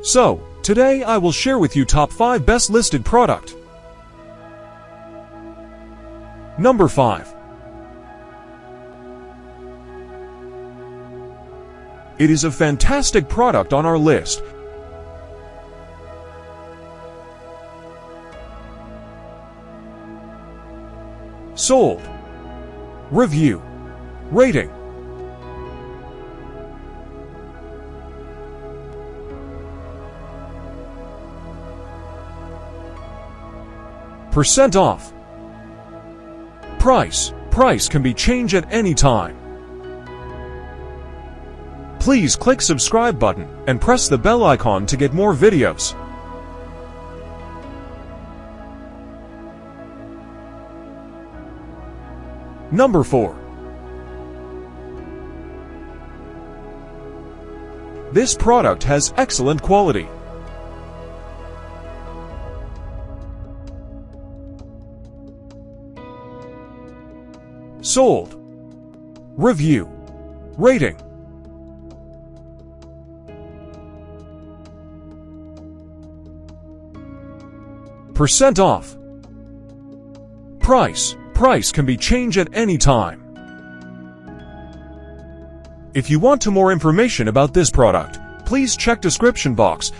So, today I will share with you top 5 best listed product. Number 5. It is a fantastic product on our list. Sold. Review. Rating. Percent off. Price. Price can be changed at any time. Please click subscribe button and press the bell icon to get more videos. Number 4. This product has excellent quality. Sold. Review. Rating. Percent off. Price. Price can be changed at any time. If you want more information about this product, please check description box.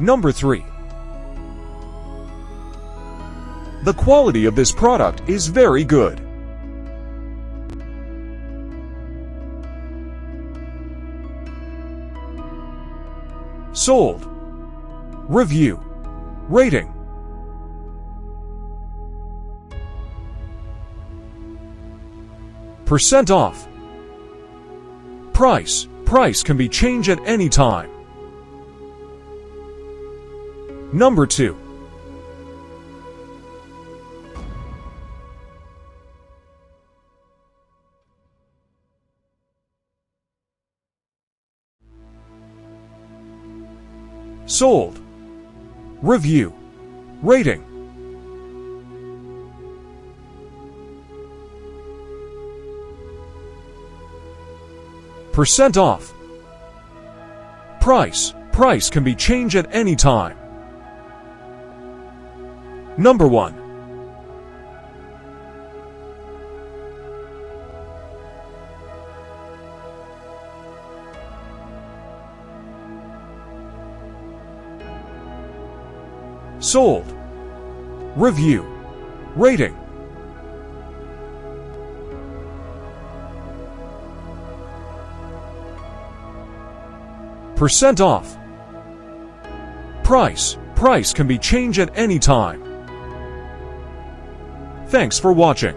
Number 3. The quality of this product is very good. Sold. Review. Rating. Percent off. Price. Price can be changed at any time. Number 2. Sold. Review. Rating. Percent off. Price. Price can be changed at any time. Number 1. Sold. Review. Rating. Percent off. Price. Price can be changed at any time. Thanks for watching.